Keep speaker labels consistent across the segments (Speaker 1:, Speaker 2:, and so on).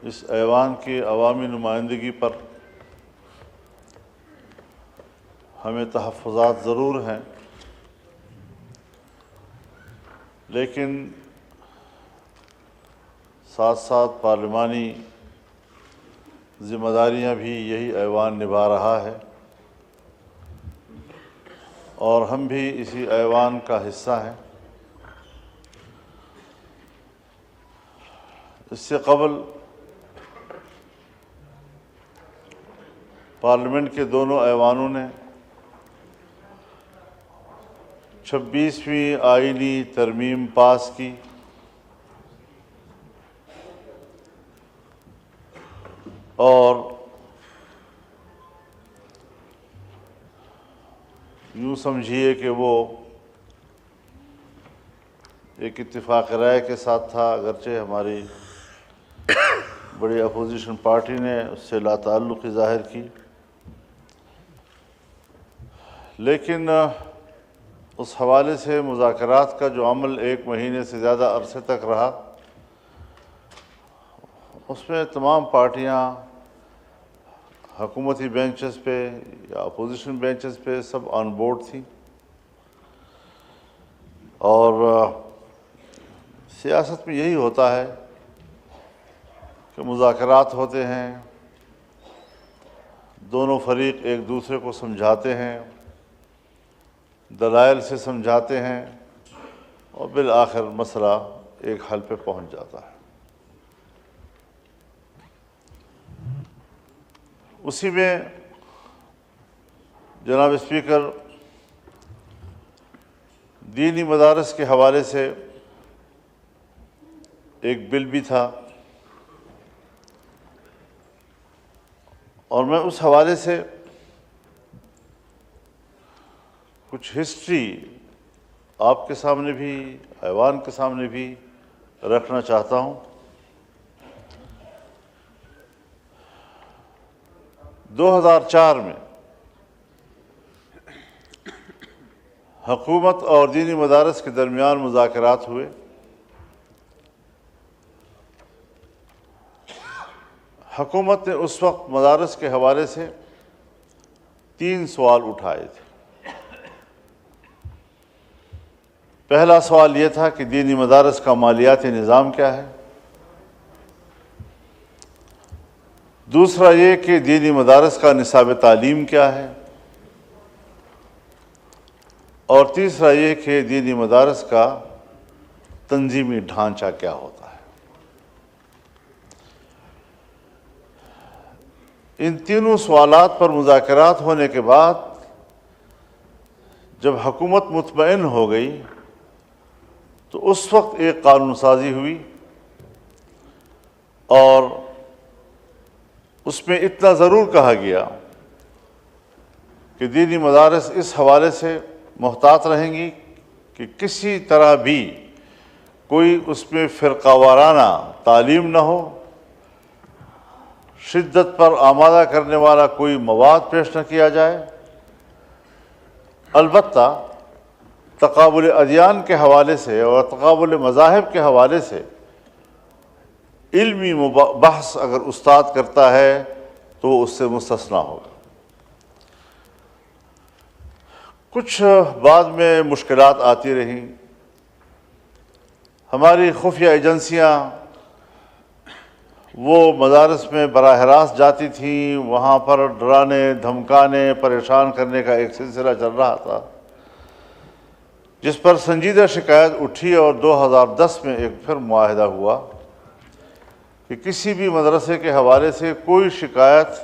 Speaker 1: اس ایوان کی عوامی نمائندگی پر ہمیں تحفظات ضرور ہیں، لیکن ساتھ ساتھ پارلیمانی ذمہ داریاں بھی یہی ایوان نبھا رہا ہے، اور ہم بھی اسی ایوان کا حصہ ہیں۔ اس سے قبل پارلیمنٹ کے دونوں ایوانوں نے 26ویں آئینی ترمیم پاس کی، اور یوں سمجھیے کہ وہ ایک اتفاق رائے کے ساتھ تھا، اگرچہ ہماری بڑی اپوزیشن پارٹی نے اس سے لا تعلقی ظاہر کی، لیکن اس حوالے سے مذاکرات کا جو عمل 1 مہینے سے زیادہ عرصے تک رہا، اس میں تمام پارٹیاں حکومتی بینچز پہ یا اپوزیشن بینچز پہ سب آن بورڈ تھیں، اور سیاست میں یہی ہوتا ہے کہ مذاکرات ہوتے ہیں، دونوں فریق ایک دوسرے کو سمجھاتے ہیں، دلائل سے سمجھاتے ہیں، اور بالآخر مسئلہ ایک حل پہ پہنچ جاتا ہے۔ اسی میں جناب اسپیکر، دینی مدارس کے حوالے سے ایک بل بھی تھا، اور میں اس حوالے سے کچھ ہسٹری آپ کے سامنے بھی، ایوان کے سامنے بھی رکھنا چاہتا ہوں۔ 2004 میں حکومت اور دینی مدارس کے درمیان مذاکرات ہوئے۔ حکومت نے اس وقت مدارس کے حوالے سے 3 سوال اٹھائے تھے۔ پہلا سوال یہ تھا کہ دینی مدارس کا مالیاتی نظام کیا ہے، دوسرا یہ کہ دینی مدارس کا نصاب تعلیم کیا ہے، اور تیسرا یہ کہ دینی مدارس کا تنظیمی ڈھانچہ کیا ہوتا ہے۔ ان تینوں سوالات پر مذاکرات ہونے کے بعد جب حکومت مطمئن ہو گئی تو اس وقت ایک قانون سازی ہوئی، اور اس میں اتنا ضرور کہا گیا کہ دینی مدارس اس حوالے سے محتاط رہیں گی کہ کسی طرح بھی کوئی اس میں فرقہ وارانہ تعلیم نہ ہو، شدت پر آمادہ کرنے والا کوئی مواد پیش نہ کیا جائے۔ البتہ تقابل ادیان کے حوالے سے اور تقابل مذاہب کے حوالے سے علمی بحث اگر استاد کرتا ہے تو وہ اس سے مستثنیٰ ہوگا۔ کچھ بعد میں مشکلات آتی رہیں، ہماری خفیہ ایجنسیاں وہ مدارس میں براہ راست جاتی تھیں، وہاں پر ڈرانے دھمکانے پریشان کرنے کا ایک سلسلہ چل رہا تھا، جس پر سنجیدہ شکایت اٹھی، اور 2010 میں ایک پھر معاہدہ ہوا کہ کسی بھی مدرسے کے حوالے سے کوئی شکایت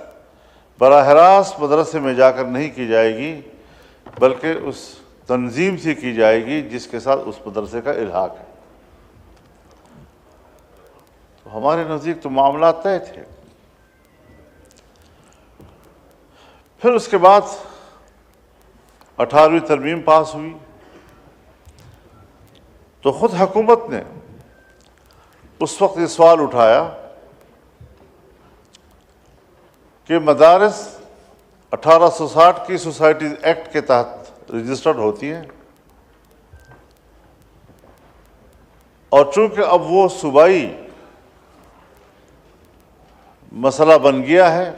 Speaker 1: براہ راست مدرسے میں جا کر نہیں کی جائے گی، بلکہ اس تنظیم سے کی جائے گی جس کے ساتھ اس مدرسے کا الحاق ہے۔ تو ہمارے نزدیک تو معاملات طے تھے۔ پھر اس کے بعد 18ویں ترمیم پاس ہوئی تو خود حکومت نے اس وقت یہ سوال اٹھایا کہ مدارس 1860 کی سوسائٹیز ایکٹ کے تحت رجسٹرڈ ہوتی ہیں، اور چونکہ اب وہ صوبائی مسئلہ بن گیا ہے،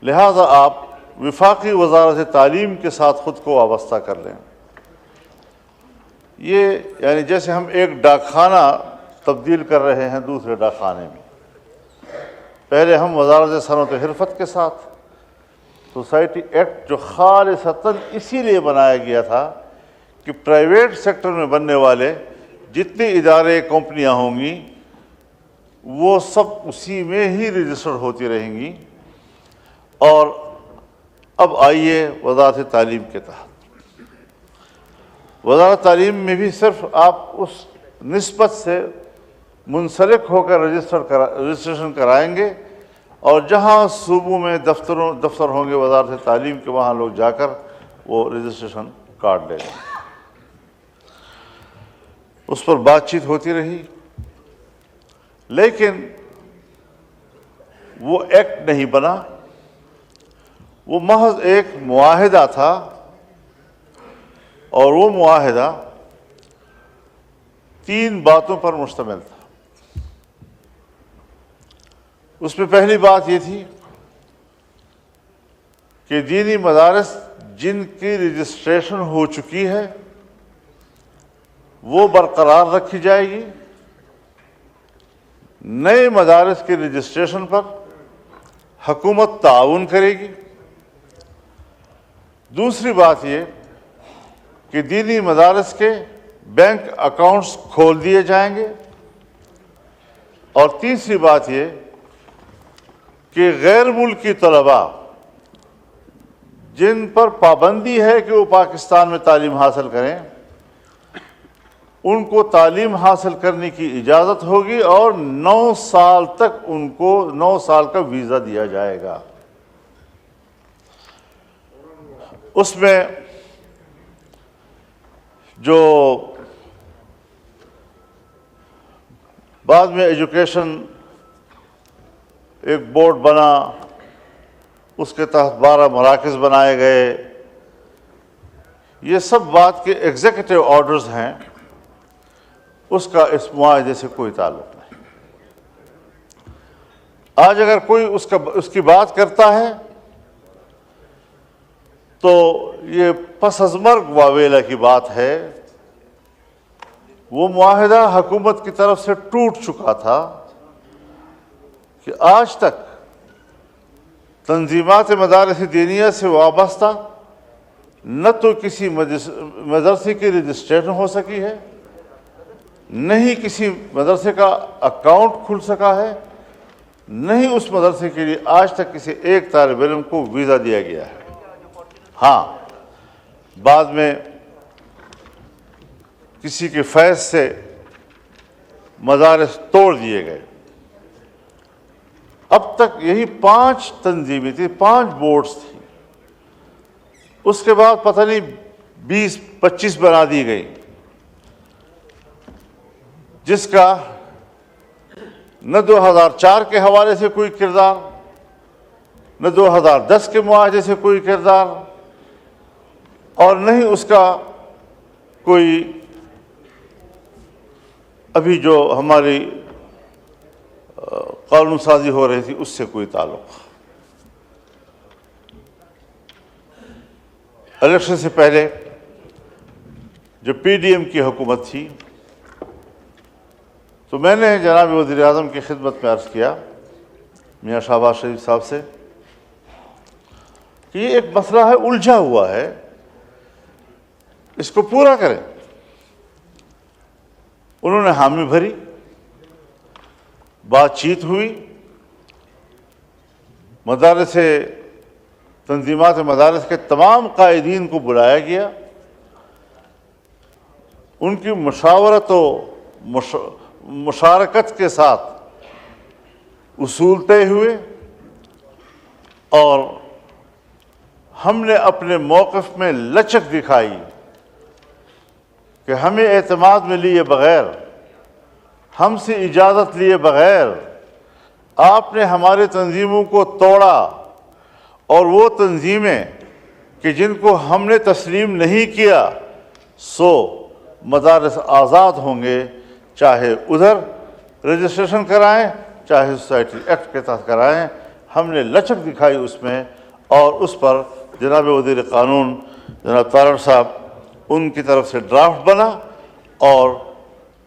Speaker 1: لہذا آپ وفاقی وزارت تعلیم کے ساتھ خود کو وابستہ کر لیں۔ یہ یعنی جیسے ہم ایک ڈاک خانہ تبدیل کر رہے ہیں دوسرے ڈاک خانے میں۔ پہلے ہم وزارت صنعت و حرفت کے ساتھ سوسائٹی ایکٹ جو خالصتاً اسی لیے بنایا گیا تھا کہ پرائیویٹ سیکٹر میں بننے والے جتنے ادارے کمپنیاں ہوں گی وہ سب اسی میں ہی رجسٹر ہوتی رہیں گی، اور اب آئیے وزارت تعلیم کے تحت۔ وزارت تعلیم میں بھی صرف آپ اس نسبت سے منسلک ہو کر رجسٹریشن کرائیں گے، اور جہاں صوبوں میں دفتر ہوں گے وزارت تعلیم کے، وہاں لوگ جا کر وہ رجسٹریشن کارڈ لے لیں۔ اس پر بات چیت ہوتی رہی، لیکن وہ ایکٹ نہیں بنا، وہ محض ایک معاہدہ تھا، اور وہ معاہدہ 3 باتوں پر مشتمل تھا۔ اس میں پہلی بات یہ تھی کہ دینی مدارس جن کی رجسٹریشن ہو چکی ہے وہ برقرار رکھی جائے گی، نئے مدارس کے رجسٹریشن پر حکومت تعاون کرے گی۔ دوسری بات یہ کہ دینی مدارس کے بینک اکاؤنٹس کھول دیے جائیں گے، اور تیسری بات یہ کہ غیر ملکی طلباء جن پر پابندی ہے کہ وہ پاکستان میں تعلیم حاصل کریں، ان کو تعلیم حاصل کرنے کی اجازت ہوگی، اور 9 سال تک ان کو 9 سال کا ویزا دیا جائے گا۔ اس میں جو بعد میں ایجوکیشن ایک بورڈ بنا، اس کے تحت 12 مراکز بنائے گئے، یہ سب بات کے ایگزیکٹو آرڈرز ہیں، اس کا اس معاہدے سے کوئی تعلق نہیں۔ آج اگر کوئی اس کی بات کرتا ہے تو یہ پس از مرگ واویلا کی بات ہے۔ وہ معاہدہ حکومت کی طرف سے ٹوٹ چکا تھا کہ آج تک تنظیمات مدارس دینیہ سے وابستہ نہ تو کسی مدرسے کی رجسٹریشن ہو سکی ہے، نہ ہی کسی مدرسے کا اکاؤنٹ کھل سکا ہے، نہ ہی اس مدرسے کے لیے آج تک کسی ایک طالب علم کو ویزا دیا گیا ہے۔ ہاں، بعد میں کسی کے فیض سے مدارس توڑ دیے گئے۔ اب تک یہی 5 تنظیمیں تھیں، 5 بورڈز تھیں۔ اس کے بعد پتہ نہیں 20-25 بنا دی گئی، جس کا نہ 2004 کے حوالے سے کوئی کردار، نہ 2010 کے معاہدے سے کوئی کردار، اور نہ ہی اس کا کوئی ابھی جو ہماری قانون سازی ہو رہی تھی اس سے کوئی تعلق۔ الیکشن سے پہلے جو پی ڈی ایم کی حکومت تھی، تو میں نے جناب وزیر اعظم کی خدمت میں عرض کیا میاں شہباز شریف صاحب سے کہ یہ ایک مسئلہ ہے، الجھا ہوا ہے، اس کو پورا کریں۔ انہوں نے حامی بھری، بات چیت ہوئی، تنظیمات مدارس کے تمام قائدین کو بلایا گیا، ان کی مشاورت و مشارکت کے ساتھ اصول طے ہوئے، اور ہم نے اپنے موقف میں لچک دکھائی کہ ہمیں اعتماد میں لیے بغیر، ہم سے اجازت لیے بغیر آپ نے ہمارے تنظیموں کو توڑا، اور وہ تنظیمیں کہ جن کو ہم نے تسلیم نہیں کیا سو مدارس آزاد ہوں گے، چاہے ادھر رجسٹریشن کرائیں چاہے سوسائٹی ایکٹ کے تحت کرائیں. ہم نے لچک دکھائی اس میں، اور اس پر جناب وزیر قانون جناب تارڑ صاحب ان کی طرف سے ڈرافٹ بنا، اور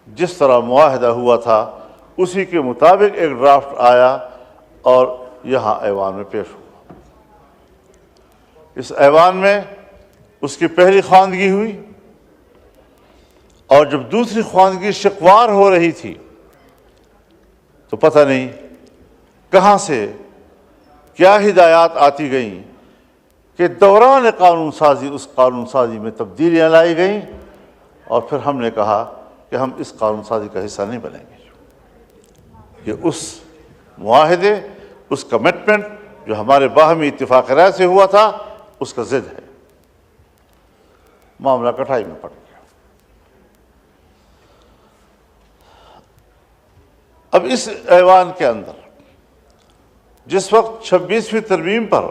Speaker 1: جس طرح معاہدہ ہوا تھا اسی کے مطابق ایک ڈرافٹ آیا اور یہاں ایوان میں پیش ہوا. اس ایوان میں اس کی پہلی خواندگی ہوئی، اور جب دوسری خواندگی شکوار ہو رہی تھی تو پتہ نہیں کہاں سے کیا ہدایات آتی گئیں کہ دوران قانون سازی اس قانون سازی میں تبدیلیاں لائی گئیں، اور پھر ہم نے کہا کہ ہم اس قانون سازی کا حصہ نہیں بنیں گے. کہ اس معاہدے، اس کمٹمنٹ جو ہمارے باہمی اتفاق رائے سے ہوا تھا، اس کا ضد ہے. معاملہ کٹھائی میں پڑ گیا. اب اس ایوان کے اندر جس وقت 26ویں ترمیم پر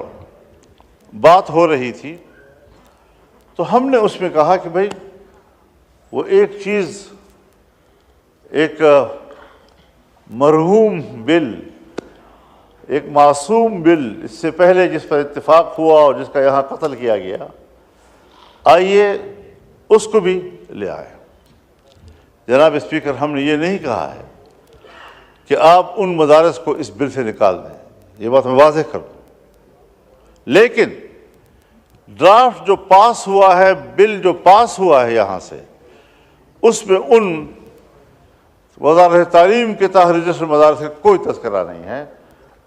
Speaker 1: بات ہو رہی تھی تو ہم نے اس میں کہا کہ بھائی وہ ایک چیز، ایک مرحوم بل، ایک معصوم بل، اس سے پہلے جس پر اتفاق ہوا اور جس کا یہاں قتل کیا گیا، آئیے اس کو بھی لے آئے. جناب اسپیکر، ہم نے یہ نہیں کہا ہے کہ آپ ان مدارس کو اس بل سے نکال دیں، یہ بات میں واضح کروں، لیکن ڈرافٹ جو پاس ہوا ہے، بل جو پاس ہوا ہے یہاں سے، اس میں ان وزارت تعلیم کے تحت رجسٹر مدارس کا کوئی تذکرہ نہیں ہے،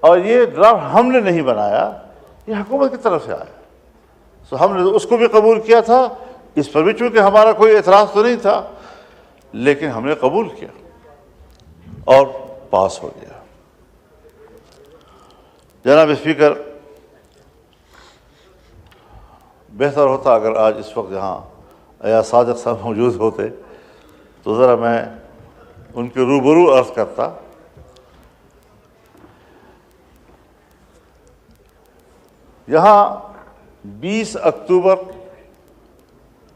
Speaker 1: اور یہ ڈرافٹ ہم نے نہیں بنایا، یہ حکومت کی طرف سے آیا. سو ہم نے اس کو بھی قبول کیا تھا، اس پر بھی چونکہ ہمارا کوئی اعتراض تو نہیں تھا، لیکن ہم نے قبول کیا اور پاس ہو گیا. جناب اسپیکر، بہتر ہوتا اگر آج اس وقت یہاں ایاز صادق صاحب موجود ہوتے تو ذرا میں ان کے روبرو عرض کرتا. یہاں 20 اکتوبر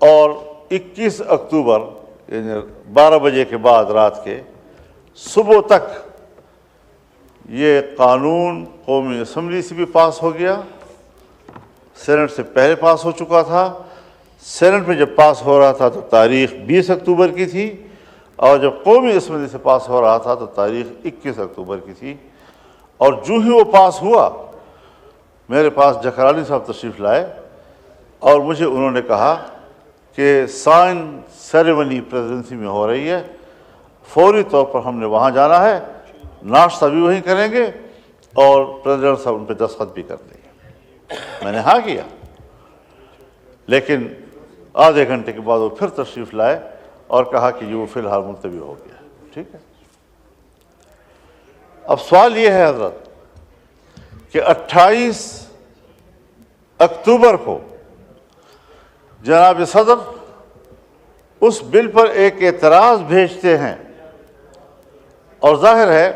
Speaker 1: اور 21 اکتوبر یعنی 12 بجے کے بعد رات کے صبح تک یہ قانون قومی اسمبلی سے بھی پاس ہو گیا، سینٹ سے پہلے پاس ہو چکا تھا. سینٹ میں جب پاس ہو رہا تھا تو تاریخ 20 اکتوبر کی تھی، اور جب قومی اسمبلی سے پاس ہو رہا تھا تو تاریخ 21 اکتوبر کی تھی. اور جو ہی وہ پاس ہوا، میرے پاس جکرانی صاحب تشریف لائے اور مجھے انہوں نے کہا کہ سائن سیریمنی پریزیڈنسی میں ہو رہی ہے، فوری طور پر ہم نے وہاں جانا ہے، ناشتہ بھی وہیں کریں گے اور پریزیڈنٹ صاحب ان پہ دستخط بھی کر دیں گے. میں نے ہاں کیا، لیکن آدھے گھنٹے کے بعد وہ پھر تشریف لائے اور کہا کہ یہ وہ فی الحال ملتوی ہو گیا. ٹھیک ہے. اب سوال یہ ہے حضرت کہ 28 اکتوبر کو جناب صدر اس بل پر ایک اعتراض بھیجتے ہیں، اور ظاہر ہے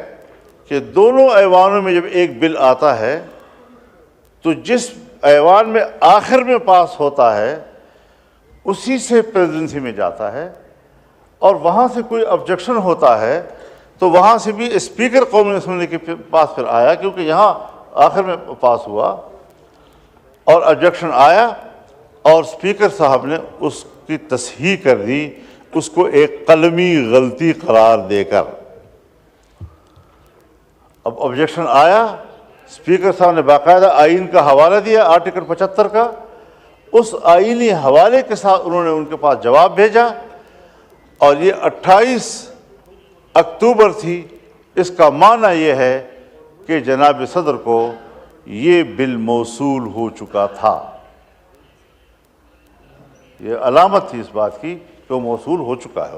Speaker 1: کہ دونوں ایوانوں میں جب ایک بل آتا ہے تو جس ایوان میں آخر میں پاس ہوتا ہے اسی سے پریزیڈنسی میں جاتا ہے، اور وہاں سے کوئی آبجیکشن ہوتا ہے تو وہاں سے بھی اسپیکر قومی اسمبلی کے پاس پھر آیا، کیونکہ یہاں آخر میں پاس ہوا اور آبجیکشن آیا، اور اسپیکر صاحب نے اس کی تصحیح کر دی، اس کو ایک قلمی غلطی قرار دے کر. اب آبجیکشن آیا، اسپیکر صاحب نے باقاعدہ آئین کا حوالہ دیا، آرٹیکل 75 کا، اس آئینی حوالے کے ساتھ انہوں نے ان کے پاس جواب بھیجا، اور یہ 28 اکتوبر تھی. اس کا معنی یہ ہے کہ جناب صدر کو یہ بل موصول ہو چکا تھا. یہ علامت تھی اس بات کی کہ وہ موصول ہو چکا ہے.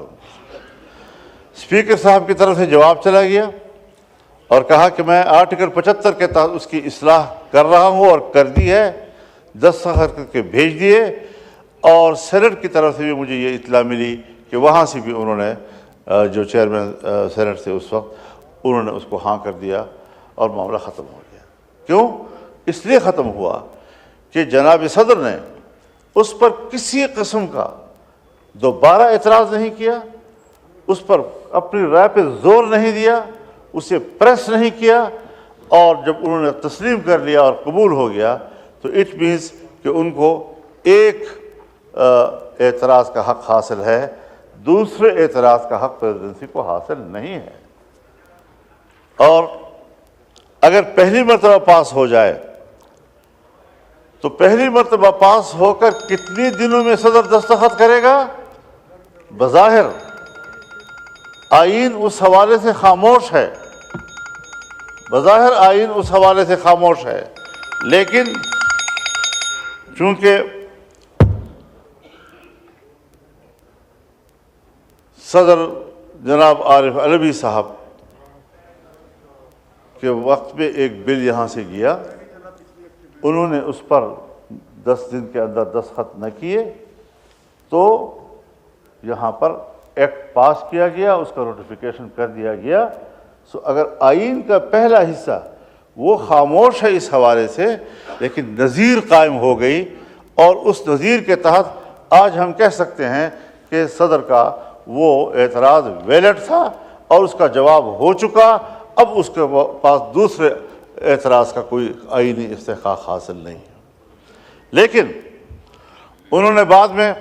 Speaker 1: اسپیکر صاحب کی طرف سے جواب چلا گیا اور کہا کہ میں آرٹیکل 75 کے تحت اس کی اصلاح کر رہا ہوں، اور کر دی ہے، دستخط کر کے بھیج دیے. اور سینٹ کی طرف سے بھی مجھے یہ اطلاع ملی کہ وہاں سے بھی انہوں نے جو چیئرمین سینٹ تھے اس وقت، انہوں نے اس کو ہاں کر دیا اور معاملہ ختم ہو گیا. کیوں؟ اس لیے ختم ہوا کہ جناب صدر نے اس پر کسی قسم کا دوبارہ اعتراض نہیں کیا، اس پر اپنی رائے پہ زور نہیں دیا، اسے پریس نہیں کیا، اور جب انہوں نے تسلیم کر لیا اور قبول ہو گیا تو اٹ مینس کہ ان کو ایک اعتراض کا حق حاصل ہے، دوسرے اعتراض کا حق پریزیڈنسی کو حاصل نہیں ہے۔ اور اگر پہلی مرتبہ پاس ہو جائے تو پہلی مرتبہ پاس ہو کر کتنی دنوں میں صدر دستخط کرے گا؟ بظاہر آئین اس حوالے سے خاموش ہے، بظاہر آئین اس حوالے سے خاموش ہے، لیکن چونکہ صدر جناب عارف علوی صاحب کے وقت میں ایک بل یہاں سے گیا، انہوں نے اس پر 10 دن کے اندر دستخط نہ کیے تو یہاں پر ایکٹ پاس کیا گیا، اس کا نوٹیفیکیشن کر دیا گیا۔ سو اگر آئین کا پہلا حصہ وہ خاموش ہے اس حوالے سے، لیکن نظیر قائم ہو گئی، اور اس نظیر کے تحت آج ہم کہہ سکتے ہیں کہ صدر کا وہ اعتراض ویلڈ تھا اور اس کا جواب ہو چکا، اب اس کے پاس دوسرے اعتراض کا کوئی آئینی استحقاق حاصل نہیں ہے۔ لیکن انہوں نے بعد میں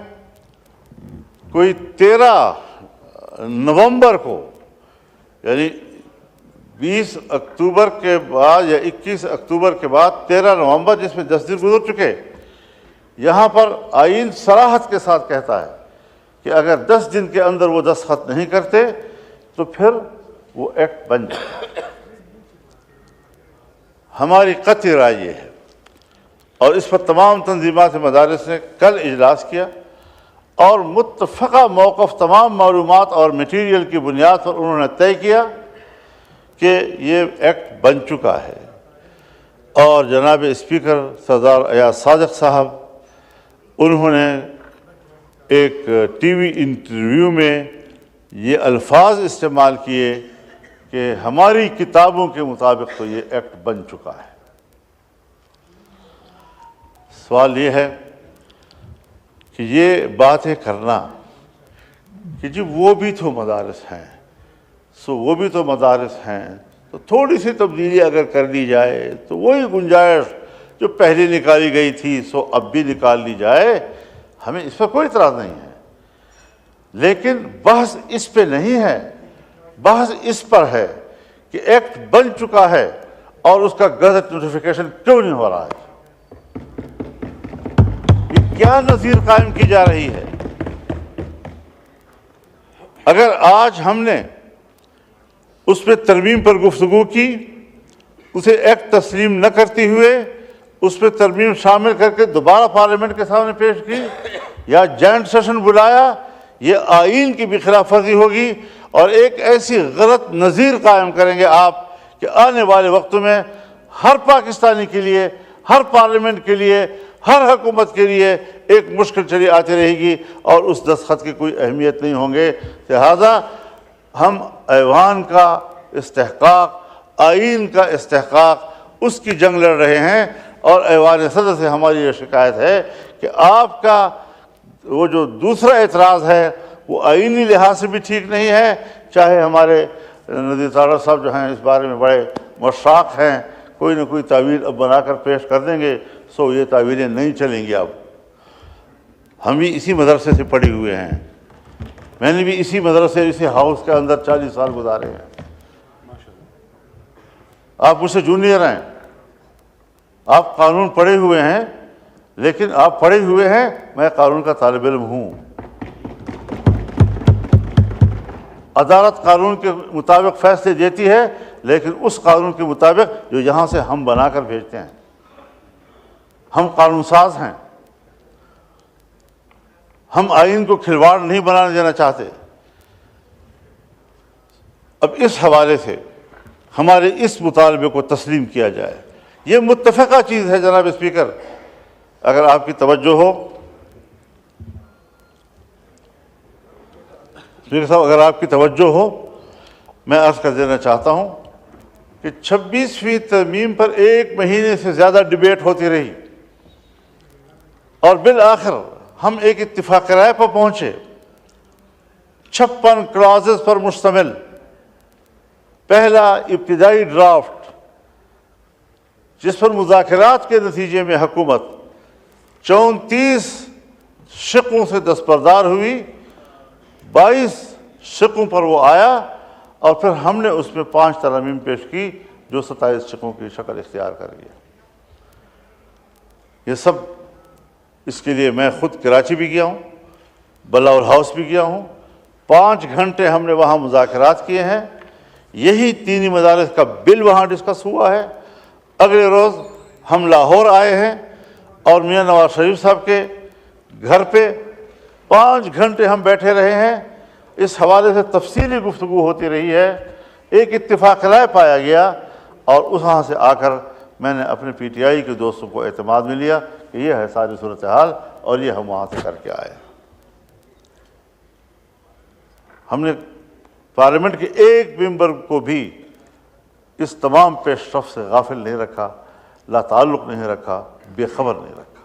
Speaker 1: کوئی 13 نومبر کو، یعنی 20 اکتوبر کے بعد یا 21 اکتوبر کے بعد 13 نومبر، جس میں 10 دن گزر چکے، یہاں پر آئین صراحت کے ساتھ کہتا ہے کہ اگر 10 دن کے اندر وہ دستخط نہیں کرتے تو پھر وہ ایکٹ بن جائے۔ ہماری قطعی رائے یہ ہے، اور اس پر تمام تنظیمات مدارس نے کل اجلاس کیا، اور متفقہ موقف تمام معلومات اور میٹیریل کی بنیاد پر انہوں نے طے کیا کہ یہ ایکٹ بن چکا ہے۔ اور جناب اسپیکر سردار ایاز صادق صاحب، انہوں نے ایک ٹی وی انٹرویو میں یہ الفاظ استعمال کیے کہ ہماری کتابوں کے مطابق تو یہ ایکٹ بن چکا ہے۔ سوال یہ ہے کہ یہ باتیں کرنا کہ جی وہ بھی تو مدارس ہیں، وہ بھی تو مدارس ہیں، تو تھوڑی سی تبدیلی اگر کر لی جائے تو وہی گنجائش جو پہلے نکالی گئی تھی سو اب بھی نکال لی جائے، ہمیں اس پر کوئی اعتراض نہیں ہے۔ لیکن بحث اس پہ نہیں ہے، بحث اس پر ہے کہ ایکٹ بن چکا ہے اور اس کا گزٹ نوٹیفیکیشن کیوں نہیں ہو رہا ہے؟ یہ کیا نظیر قائم کی جا رہی ہے؟ اگر آج ہم نے اس پہ ترمیم پر گفتگو کی، اسے ایکٹ تسلیم نہ کرتے ہوئے اس پہ ترمیم شامل کر کے دوبارہ پارلیمنٹ کے سامنے پیش کی یا جوائنٹ سیشن بلایا، یہ آئین کی بھی خلاف ورزی ہوگی، اور ایک ایسی غلط نظیر قائم کریں گے آپ کہ آنے والے وقتوں میں ہر پاکستانی کے لیے، ہر پارلیمنٹ کے لیے، ہر حکومت کے لیے ایک مشکل چلی آتی رہے گی اور اس دستخط کی کوئی اہمیت نہیں ہوں گے۔ لہذا ہم ایوان کا استحقاق، آئین کا استحقاق، اس کی جنگ لڑ رہے ہیں، اور ایوان صدر سے ہماری یہ شکایت ہے کہ آپ کا وہ جو دوسرا اعتراض ہے وہ آئینی لحاظ سے بھی ٹھیک نہیں ہے، چاہے ہمارے نذیر تارڑ صاحب جو ہیں اس بارے میں بڑے مشتاق ہیں، کوئی نہ کوئی تعویل اب بنا کر پیش کر دیں گے، سو یہ تعویلیں نہیں چلیں گی۔ اب ہم بھی اسی مدرسے سے پڑھے ہوئے ہیں، میں نے بھی اسی مدرسے، اسی ہاؤس کے اندر 40 سال گزارے ہیں۔ آپ مجھ سے جونیئر ہیں، آپ قانون پڑھے ہوئے ہیں، لیکن آپ پڑھے ہوئے ہیں، میں قانون کا طالب علم ہوں۔ عدالت قانون کے مطابق فیصلے دیتی ہے، لیکن اس قانون کے مطابق جو یہاں سے ہم بنا کر بھیجتے ہیں۔ ہم قانون ساز ہیں، ہم آئین کو کھلواڑ نہیں بنانے دینا چاہتے۔ اب اس حوالے سے ہمارے اس مطالبے کو تسلیم کیا جائے، یہ متفقہ چیز ہے۔ جناب اسپیکر، اگر آپ کی توجہ ہو، اسپیکر صاحب اگر آپ کی توجہ ہو، میں عرض کر دینا چاہتا ہوں کہ 26ویں ترمیم پر 1 مہینے سے زیادہ ڈیبیٹ ہوتی رہی، اور بالآخر ہم ایک اتفاق رائے پر پہنچے 56 کلازز پر مشتمل، پہلا ابتدائی ڈرافٹ جس پر مذاکرات کے نتیجے میں حکومت 34 شقوں سے دستبردار ہوئی، 22 شقوں پر وہ آیا، اور پھر ہم نے اس میں 5 ترامیم پیش کی جو 27 شقوں کی شکل اختیار کر گیا۔ یہ سب اس کے لیے میں خود کراچی بھی گیا ہوں، بلاول ہاؤس بھی گیا ہوں، 5 گھنٹے ہم نے وہاں مذاکرات کیے ہیں۔ یہی دینی مدارس کا بل وہاں ڈسکس ہوا ہے۔ اگلے روز ہم لاہور آئے ہیں اور میاں نواز شریف صاحب کے گھر پہ 5 گھنٹے ہم بیٹھے رہے ہیں۔ اس حوالے سے تفصیلی گفتگو ہوتی رہی ہے۔ ایک اتفاق رائے پایا گیا اور وہاں سے آ کر میں نے اپنے پی ٹی آئی کے دوستوں کو اعتماد میں لیا کہ یہ ہے ساری صورتحال اور یہ ہم وہاں سے کر کے آئے۔ ہم نے پارلیمنٹ کے ایک ممبر کو بھی اس تمام پیش رفت سے غافل نہیں رکھا، لا تعلق نہیں رکھا، بے خبر نہیں رکھا۔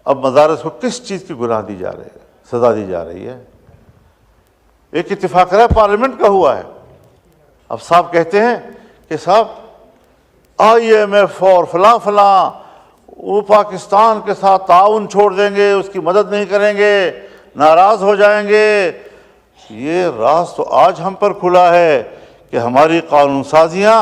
Speaker 1: اب مدارس کو کس چیز کی گناہ دی جا رہی ہے، سزا دی جا رہی ہے؟ ایک اتفاق رائے پارلیمنٹ کا ہوا ہے۔ اب صاحب کہتے ہیں کہ صاحب IMF اور فلاں فلاں وہ پاکستان کے ساتھ تعاون چھوڑ دیں گے، اس کی مدد نہیں کریں گے، ناراض ہو جائیں گے۔ یہ راز تو آج ہم پر کھلا ہے کہ ہماری قانون سازیاں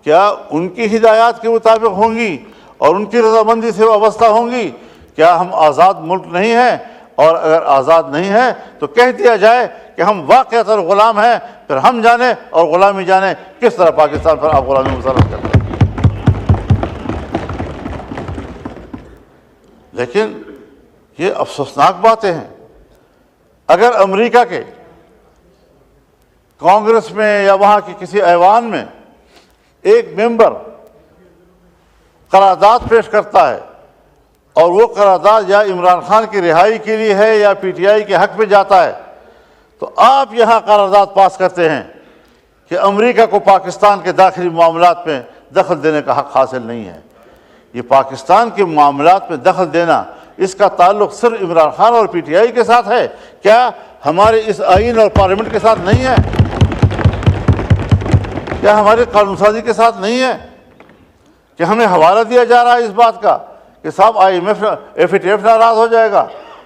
Speaker 1: کیا ان کی ہدایات کے مطابق ہوں گی اور ان کی رضامندی سے وابستہ ہوں گی؟ کیا ہم آزاد ملک نہیں ہیں؟ اور اگر آزاد نہیں ہیں تو کہہ دیا جائے کہ ہم واقعتاً غلام ہیں، پھر ہم جانیں اور غلامی جانیں کس طرح پاکستان پر آپ غلامی مسلط کرتے ہیں۔ لیکن یہ افسوسناک باتیں ہیں۔ اگر امریکہ کے کانگریس میں یا وہاں کی کسی ایوان میں ایک ممبر قرارداد پیش کرتا ہے اور وہ قرارداد یا عمران خان کی رہائی کے لیے ہے یا پی ٹی آئی کے حق میں جاتا ہے، تو آپ یہاں قرارداد پاس کرتے ہیں کہ امریکہ کو پاکستان کے داخلی معاملات میں دخل دینے کا حق حاصل نہیں ہے۔ یہ پاکستان کے معاملات میں دخل دینا، اس کا تعلق صرف عمران خان اور پی ٹی آئی کے ساتھ ہے، کیا ہمارے اس آئین اور پارلیمنٹ کے ساتھ نہیں ہے؟ کیا ہمارے قانون سازی کے ساتھ نہیں ہے؟ کہ ہمیں حوالہ دیا جا رہا ہے اس بات کا کہ صاحب FATF ناراض ہو جائے گا،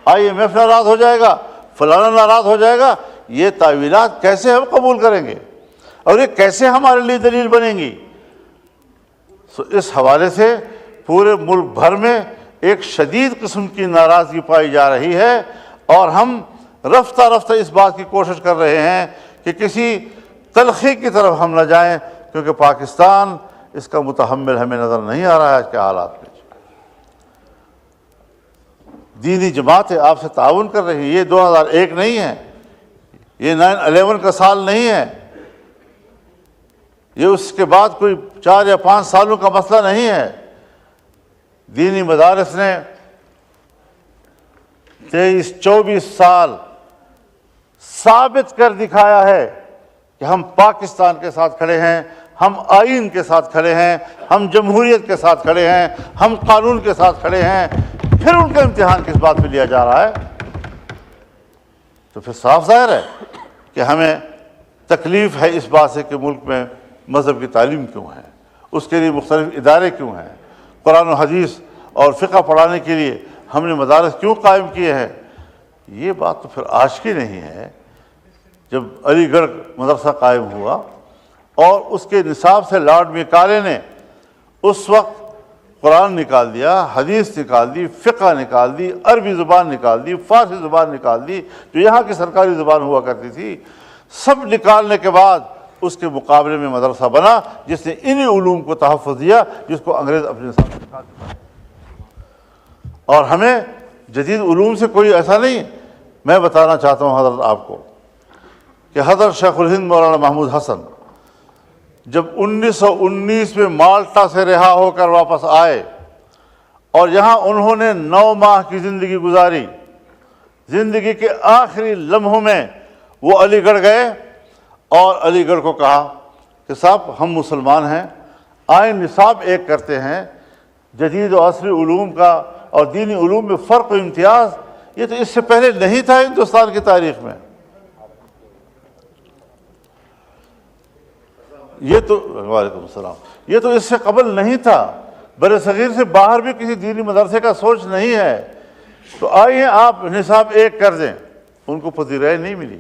Speaker 1: IMF ناراض ہو جائے گا، فلانا ناراض ہو جائے گا؟ یہ تعویلات کیسے ہم قبول کریں گے اور یہ کیسے ہمارے لیے دلیل بنیں گی؟ اس حوالے سے پورے ملک بھر میں ایک شدید قسم کی ناراضگی پائی جا رہی ہے اور ہم رفتہ رفتہ اس بات کی کوشش کر رہے ہیں کہ کسی تلخی کی طرف ہم نہ جائیں، کیونکہ پاکستان اس کا متحمل ہمیں نظر نہیں آ رہا ہے آج کے حالات میں۔ دینی جماعتیں آپ سے تعاون کر رہی ہیں۔ یہ 2001 نہیں ہے، یہ 9/11 کا سال نہیں ہے، یہ اس کے بعد کوئی 4 یا 5 سالوں کا مسئلہ نہیں ہے۔ دینی مدارس نے 23-24 سال ثابت کر دکھایا ہے کہ ہم پاکستان کے ساتھ کھڑے ہیں، ہم آئین کے ساتھ کھڑے ہیں، ہم جمہوریت کے ساتھ کھڑے ہیں، ہم قانون کے ساتھ کھڑے ہیں۔ پھر ان کا امتحان کس بات پہ لیا جا رہا ہے؟ تو پھر صاف ظاہر ہے کہ ہمیں تکلیف ہے اس بات سے کہ ملک میں مذہب کی تعلیم کیوں ہے، اس کے لیے مختلف ادارے کیوں ہیں، قرآن و حدیث اور فقہ پڑھانے کے لیے ہم نے مدارس کیوں قائم کیے ہیں۔ یہ بات تو پھر آج کی نہیں ہے۔ جب علی گڑھ مدرسہ قائم ہوا اور اس کے نصاب سے لارڈ میکالے نے اس وقت قرآن نکال دیا، حدیث نکال دی، فقہ نکال دی، عربی زبان نکال دی، فارسی زبان نکال دی جو یہاں کی سرکاری زبان ہوا کرتی تھی، سب نکالنے کے بعد اس کے مقابلے میں مدرسہ بنا جس نے انہی علوم کو تحفظ دیا جس کو انگریز اپنے نصاب میں نکال دیتا ہے۔ اور ہمیں جدید علوم سے کوئی ایسا نہیں۔ میں بتانا چاہتا ہوں حضرت آپ کو کہ حضرت شیخ الہند مولانا محمود حسن جب 1919 میں مالٹا سے رہا ہو کر واپس آئے اور یہاں انہوں نے 9 ماہ کی زندگی گزاری، زندگی کے آخری لمحوں میں وہ علی گڑھ گئے اور علی گڑھ کو کہا کہ صاحب ہم مسلمان ہیں، آئین نصاب ایک کرتے ہیں، جدید و عصری علوم کا اور دینی علوم میں فرق و امتیاز یہ تو اس سے پہلے نہیں تھا ہندوستان کی تاریخ میں۔ یہ تو وعلیکم السلام، یہ تو اس سے قبل نہیں تھا، بر صغیر سے باہر بھی کسی دینی مدرسے کا سوچ نہیں ہے. تو آئیے آپ نصاب ایک کر دیں. ان کو پذیرائی نہیں ملی،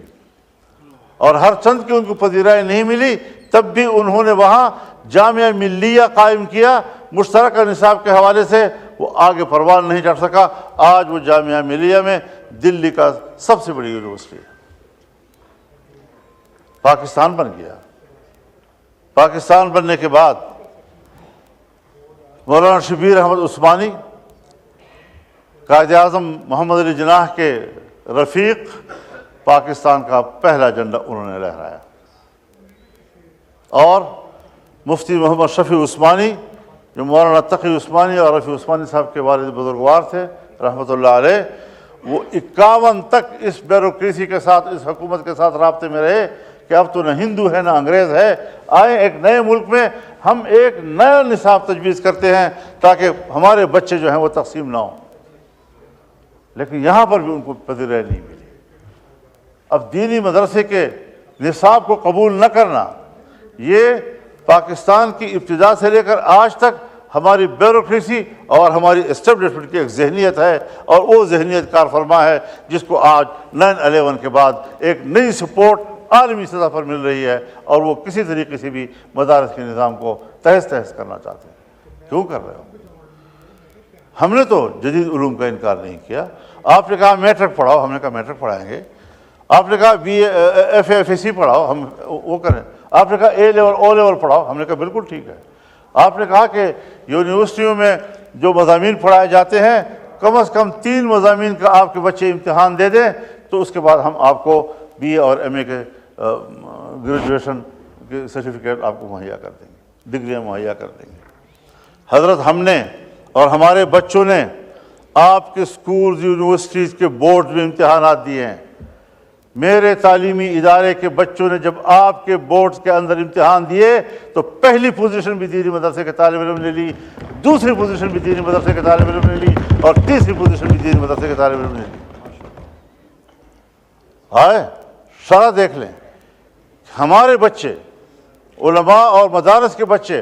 Speaker 1: اور ہر چند کی ان کو پذیرائی نہیں ملی، تب بھی انہوں نے وہاں جامعہ ملیہ قائم کیا. مشترکہ نصاب کے حوالے سے وہ آگے پروان نہیں چڑھ سکا. آج وہ جامعہ ملیہ میں دلی کا سب سے بڑی یونیورسٹی ہے. پاکستان بن گیا. پاکستان بننے کے بعد مولانا شبیر احمد عثمانی، قائد اعظم محمد علی جناح کے رفیق، پاکستان کا پہلا جھنڈا انہوں نے لہرایا. اور مفتی محمد شفیع عثمانی جو مولانا تقی عثمانی اور رفیع عثمانی صاحب کے والد بزرگوار تھے رحمۃ اللہ علیہ، وہ 51 تک اس بیوروکریسی کے ساتھ، اس حکومت کے ساتھ رابطے میں رہے کہ اب تو نہ ہندو ہے نہ انگریز ہے، آئیں ایک نئے ملک میں ہم ایک نیا نصاب تجویز کرتے ہیں تاکہ ہمارے بچے جو ہیں وہ تقسیم نہ ہوں. لیکن یہاں پر بھی ان کو پذیرائی نہیں ملی. اب دینی مدرسے کے نصاب کو قبول نہ کرنا، یہ پاکستان کی ابتدا سے لے کر آج تک ہماری بیوروکریسی اور ہماری اسٹیبلشمنٹ کی ایک ذہنیت ہے، اور وہ ذہنیت کار فرما ہے جس کو آج 9/11 کے بعد ایک نئی سپورٹ عالمی سطح پر مل رہی ہے، اور وہ کسی طریقے سے بھی مدارس کے نظام کو تہس تہس کرنا چاہتے ہیں. کیوں کر رہے ہو؟ ہم نے تو جدید علوم کا انکار نہیں کیا. آپ نے کہا میٹرک پڑھاؤ، ہم نے کہا میٹرک پڑھائیں گے. آپ نے کہا BA FA FSC پڑھاؤ، ہم وہ کریں. آپ نے کہا A لیول O لیول پڑھاؤ، ہم نے کہا بالکل ٹھیک ہے. آپ نے کہا کہ یونیورسٹیوں میں جو مضامین پڑھائے جاتے ہیں کم از کم 3 مضامین کا آپ کے بچے امتحان دے دیں تو اس کے بعد ہم آپ کو BA اور MA کے گریجویشن کے سرٹیفکیٹ آپ کو مہیا کر دیں گے، ڈگریاں مہیا کر دیں گے. حضرت ہم نے اور ہمارے بچوں نے آپ کے اسکولز یونیورسٹیز کے بورڈ میں امتحانات دیے ہیں. میرے تعلیمی ادارے کے بچوں نے جب آپ کے بورڈز کے اندر امتحان دیے تو پہلی پوزیشن بھی دینی مدرسے کے طالب علم نے لی، دوسری پوزیشن بھی دینی مدرسے کے طالب علم نے لی، اور تیسری پوزیشن بھی دینی مدرسے کے طالب علم نے لی. ہائے شرح دیکھ لیں، ہمارے بچے، علماء اور مدارس کے بچے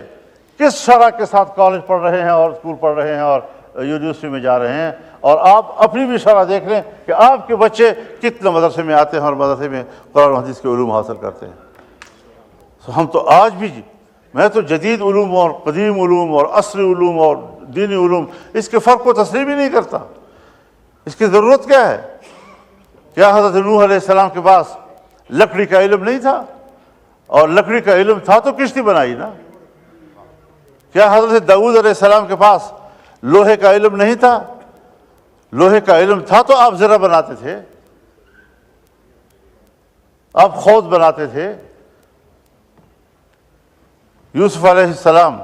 Speaker 1: کس شرح کے ساتھ کالج پڑھ رہے ہیں اور اسکول پڑھ رہے ہیں اور یونیورسٹی میں جا رہے ہیں. اور آپ اپنی بھی شرح دیکھ لیں کہ آپ کے بچے کتنے مدرسے میں آتے ہیں اور مدرسے میں قرآن و حدیث کے علوم حاصل کرتے ہیں. ہم تو آج بھی، میں تو جدید علوم اور قدیم علوم اور عصری علوم اور دینی علوم اس کے فرق کو تسلیم ہی نہیں کرتا. اس کی ضرورت کیا ہے؟ کیا حضرت نوح علیہ السلام کے پاس لکڑی کا علم نہیں تھا؟ اور لکڑی کا علم تھا تو کشتی بنائی نا. کیا حضرت داؤد علیہ السلام کے پاس لوہے کا علم نہیں تھا؟ لوہے کا علم تھا تو آپ زرہ بناتے تھے، آپ خود بناتے تھے. یوسف علیہ السلام،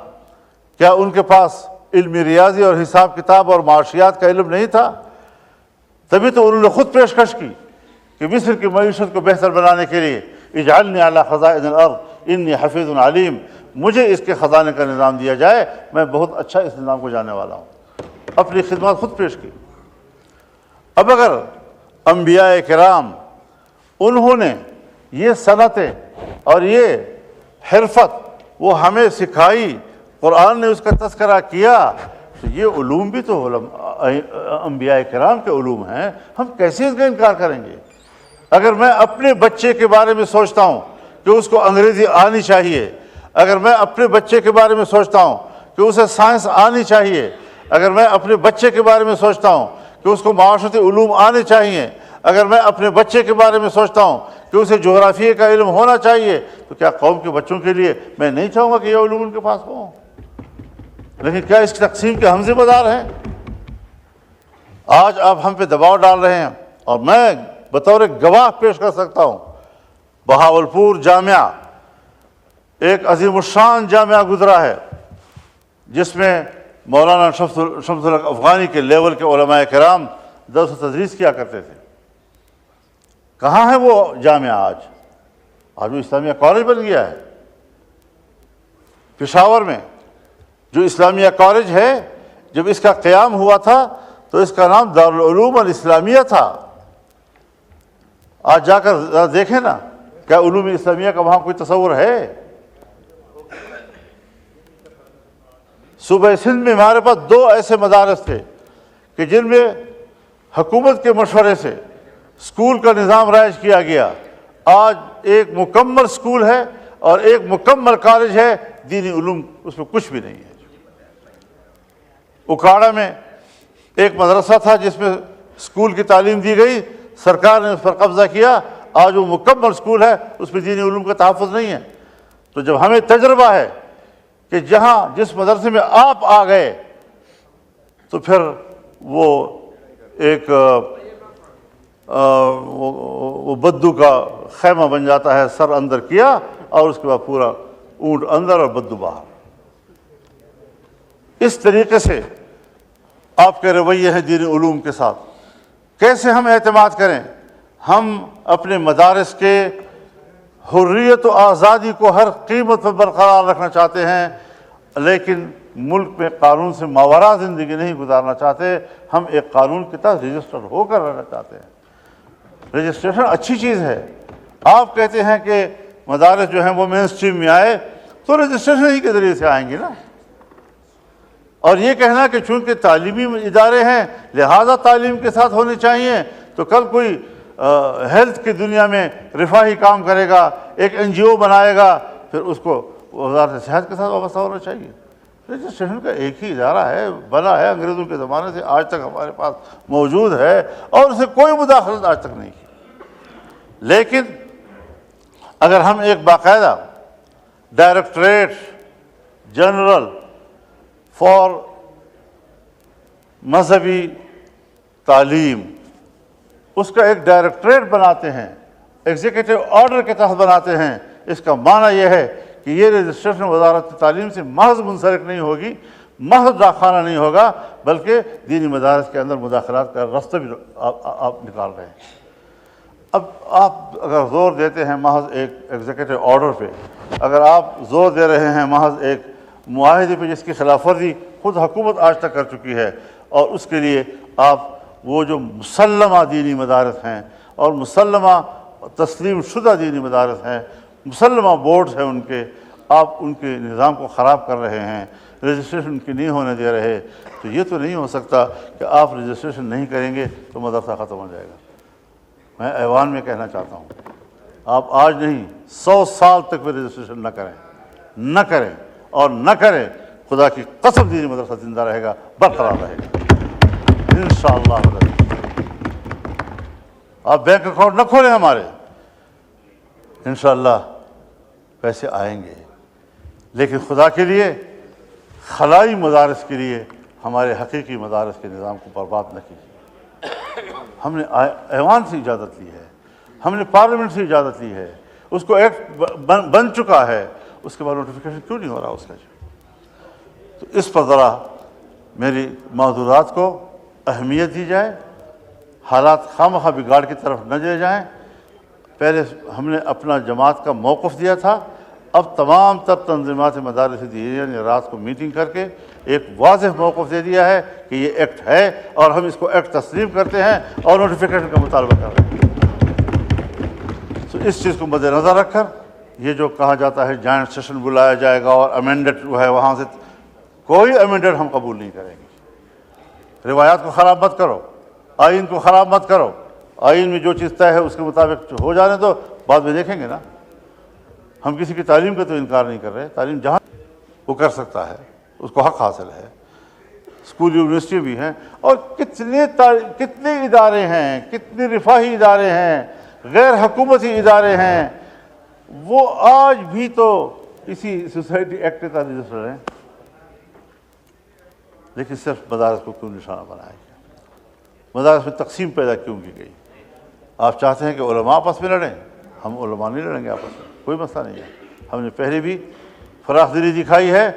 Speaker 1: کیا ان کے پاس علم ریاضی اور حساب کتاب اور معاشیات کا علم نہیں تھا؟ تبھی تو انہوں نے خود پیشکش کی کہ مصر کی معیشت کو بہتر بنانے کے لیے اجعلنی علی خزائن الارض انی حفیظ علیم، مجھے اس کے خزانے کا نظام دیا جائے، میں بہت اچھا اس نظام کو جاننے والا ہوں. اپنی خدمات خود پیش کی. اب اگر انبیاء کرام انہوں نے یہ صنعتیں اور یہ حرفت وہ ہمیں سکھائی، قرآن نے اس کا تذکرہ کیا، تو یہ علوم بھی تو انبیاء کرام کے علوم ہیں، ہم کیسے اس کا انکار کریں گے؟ اگر میں اپنے بچے کے بارے میں سوچتا ہوں کہ اس کو انگریزی آنی چاہیے، اگر میں اپنے بچے کے بارے میں سوچتا ہوں کہ اسے سائنس آنی چاہیے، اگر میں اپنے بچے کے بارے میں سوچتا ہوں کہ اس کو معاشرتی علوم آنے چاہیے، اگر میں اپنے بچے کے بارے میں سوچتا ہوں کہ اسے جغرافیے کا علم ہونا چاہیے، تو کیا قوم کے بچوں کے لیے میں نہیں چاہوں گا کہ یہ علوم ان کے پاس ہوں؟ لیکن کیا اس کی تقسیم کے ہم ذمہ دار ہیں؟ آج آپ ہم پہ دباؤ ڈال رہے ہیں، اور میں بطور گواہ پیش کر سکتا ہوں، بہاولپور جامعہ ایک عظیم الشان جامعہ گزرا ہے جس میں مولانا شمس الحق افغانی کے لیول کے علماء کرام درس و تدریس کیا کرتے تھے. کہاں ہے وہ جامعہ آج؟ آج وہ اسلامیہ کالج بن گیا ہے. پشاور میں جو اسلامیہ کالج ہے، جب اس کا قیام ہوا تھا تو اس کا نام دارالعلوم الاسلامیہ تھا. آج جا کر دیکھیں نا، کیا علوم اسلامیہ کا وہاں کوئی تصور ہے؟ صوبہ سندھ میں ہمارے پاس 2 ایسے مدارس تھے کہ جن میں حکومت کے مشورے سے اسکول کا نظام رائج کیا گیا. آج ایک مکمل اسکول ہے اور ایک مکمل کالج ہے، دینی علوم اس میں کچھ بھی نہیں ہے. اکاڑا میں ایک مدرسہ تھا جس میں اسکول کی تعلیم دی گئی، سرکار نے اس پر قبضہ کیا، آج وہ مکمل اسکول ہے، اس میں دینی علوم کا تحفظ نہیں ہے. تو جب ہمیں تجربہ ہے کہ جہاں جس مدرسے میں آپ آ گئے تو پھر وہ ایک وہ بدو کا خیمہ بن جاتا ہے، سر اندر کیا اور اس کے بعد پورا اونٹ اندر اور بدو باہر. اس طریقے سے آپ کے رویے ہیں دینی علوم کے ساتھ. کیسے ہم اعتماد کریں؟ ہم اپنے مدارس کے حریت و آزادی کو ہر قیمت پر برقرار رکھنا چاہتے ہیں، لیکن ملک میں قانون سے ماوراء زندگی نہیں گزارنا چاہتے. ہم ایک قانون کے تحت رجسٹر ہو کر رہنا چاہتے ہیں. رجسٹریشن اچھی چیز ہے. آپ کہتے ہیں کہ مدارس جو ہیں وہ مین اسٹریم میں آئے تو رجسٹریشن ہی کے ذریعے سے آئیں گے نا. اور یہ کہنا کہ چونکہ تعلیمی ادارے ہیں لہذا تعلیم کے ساتھ ہونے چاہیے، تو کل کوئی ہیلتھ کی دنیا میں رفاہی کام کرے گا، ایک NGO بنائے گا، پھر اس کو وزارت صحت کے ساتھ وابستہ ہونا چاہیے. رجسٹریشن کا ایک ہی ادارہ ہے، بنا ہے انگریزوں کے زمانے سے آج تک ہمارے پاس موجود ہے اور اسے کوئی مداخلت آج تک نہیں کی. لیکن اگر ہم ایک باقاعدہ ڈائریکٹریٹ جنرل فار مذہبی تعلیم، اس کا ایک ڈائریکٹریٹ بناتے ہیں، ایگزیکٹو آرڈر کے تحت بناتے ہیں، اس کا معنی یہ ہے کہ یہ رجسٹریشن وزارت تعلیم سے محض منسلک نہیں ہوگی، محض ڈاکخانہ نہیں ہوگا، بلکہ دینی مدارس کے اندر مداخلات کا راستہ بھی آپ نکال رہے ہیں. اب آپ اگر زور دیتے ہیں محض ایک ایگزیکٹو آرڈر پہ، اگر آپ زور دے رہے ہیں محض ایک معاہدے پہ جس کی خلاف ورزی خود حکومت آج تک کر چکی ہے، اور اس کے لیے آپ وہ جو مسلمہ دینی مدارس ہیں اور مسلمہ تسلیم شدہ دینی مدارس ہیں، مسلمہ بورڈز ہیں ان کے، آپ ان کے نظام کو خراب کر رہے ہیں، رجسٹریشن ان کی نہیں ہونے دے رہے. تو یہ تو نہیں ہو سکتا کہ آپ رجسٹریشن نہیں کریں گے تو مدرسہ ختم ہو جائے گا. میں ایوان میں کہنا چاہتا ہوں، آپ آج نہیں 100 سال تک بھی رجسٹریشن نہ کریں اور نہ کریں، خدا کی قسم دینی مدرسہ زندہ رہے گا، برقرار رہے گا انشاءاللہ. آپ بینک اکاؤنٹ نہ کھولیں ہمارے، انشاءاللہ پیسے آئیں گے، لیکن خدا کے لیے خلائی مدارس کے لیے ہمارے حقیقی مدارس کے نظام کو برباد نہ کیجیے. ہم نے ایوان سے اجازت لی ہے، ہم نے پارلیمنٹ سے اجازت لی ہے، اس کو ایکٹ بن چکا ہے، اس کے بعد نوٹیفیکیشن کیوں نہیں ہو رہا اس کا؟ تو اس پر ذرا میری معذورات کو اہمیت دی جائے، حالات خواہ بگاڑ کی طرف نہ لے جائیں. پہلے ہم نے اپنا جماعت کا موقف دیا تھا، اب تمام تر تنظیمات مدارس دینیہ نے رات کو میٹنگ کر کے ایک واضح موقف دے دیا ہے کہ یہ ایکٹ ہے اور ہم اس کو ایکٹ تسلیم کرتے ہیں اور نوٹیفیکیشن کا مطالبہ کر رہے ہیں. تو اس چیز کو مد نظر رکھ کر یہ جو کہا جاتا ہے جوائنٹ سیشن بلایا جائے گا اور امینڈڈ جو ہے وہاں سے، کوئی امینڈڈ ہم قبول نہیں کریں گے. روایات کو خراب مت کرو، آئین کو خراب مت کرو. آئین میں جو چیز طے ہے اس کے مطابق ہو جانے تو بعد میں دیکھیں گے نا. ہم کسی کی تعلیم کا تو انکار نہیں کر رہے، تعلیم جہاں وہ کر سکتا ہے اس کو حق حاصل ہے. اسکول یونیورسٹی بھی ہیں، اور کتنے ادارے ہیں، کتنے رفاہی ادارے ہیں، غیر حکومتی ادارے ہیں، وہ آج بھی تو اسی سوسائٹی ایکٹ کے تحت رجسٹر ہیں. لیکن صرف مدارس کو کیوں نشانہ بنایا گیا؟ مدارس میں تقسیم پیدا کیوں کی گئی؟ آپ چاہتے ہیں کہ علماء آپس میں لڑیں؟ ہم علماء نہیں لڑیں گے آپس میں، کوئی مسئلہ نہیں ہے. ہم نے پہلے بھی فراخ دلی دکھائی ہے،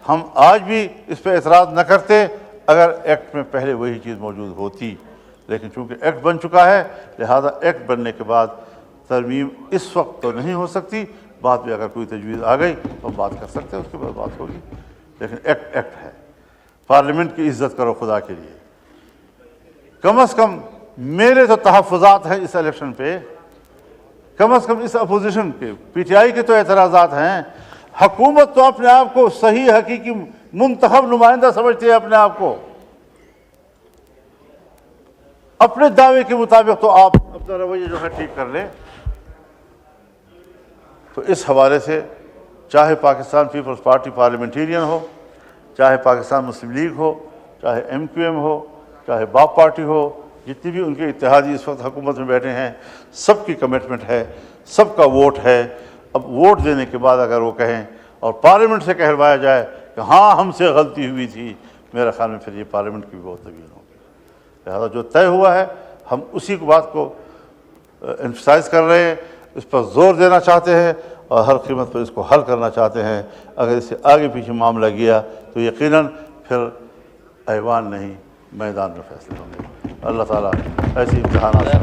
Speaker 1: ہم آج بھی اس پہ اعتراض نہ کرتے اگر ایکٹ میں پہلے وہی چیز موجود ہوتی. لیکن چونکہ ایکٹ بن چکا ہے لہذا ایکٹ بننے کے بعد ترمیم اس وقت تو نہیں ہو سکتی، بعد میں اگر کوئی تجویز آ گئی تو ہم بات کر سکتے ہیں، اس کے بعد بات ہوگی. لیکن ایکٹ ایکٹ ہے. پارلیمنٹ کی عزت کرو خدا کے لیے. کم از کم میرے تو تحفظات ہیں اس الیکشن پہ، کم از کم اس اپوزیشن کے، پی ٹی آئی کے تو اعتراضات ہیں. حکومت تو اپنے آپ کو صحیح حقیقی منتخب نمائندہ سمجھتے ہیں اپنے آپ کو، اپنے دعوے کے مطابق تو آپ اپنا رویہ جو ہے ٹھیک کر لیں۔ تو اس حوالے سے چاہے پاکستان پیپلز پارٹی پارلیمنٹیرین ہو، چاہے پاکستان مسلم لیگ ہو، چاہے MQM ہو، چاہے باپ پارٹی ہو، جتنی بھی ان کے اتحادی اس وقت حکومت میں بیٹھے ہیں، سب کی کمٹمنٹ ہے، سب کا ووٹ ہے۔ اب ووٹ دینے کے بعد اگر وہ کہیں اور پارلیمنٹ سے کہلوایا جائے کہ ہاں ہم سے غلطی ہوئی تھی، میرا خیال میں پھر یہ پارلیمنٹ کی بھی بہت توہین ہوگی۔ لہٰذا جو طے ہوا ہے ہم اسی بات کو ایمفسائز کر رہے ہیں، اس پر زور دینا چاہتے ہیں اور ہر قیمت پر اس کو حل کرنا چاہتے ہیں۔ اگر اس سے آگے پیچھے معاملہ گیا تو یقیناً پھر ایوان نہیں، میدان میں فیصلے ہوں گے۔ اللہ تعالیٰ ایسی امتحانات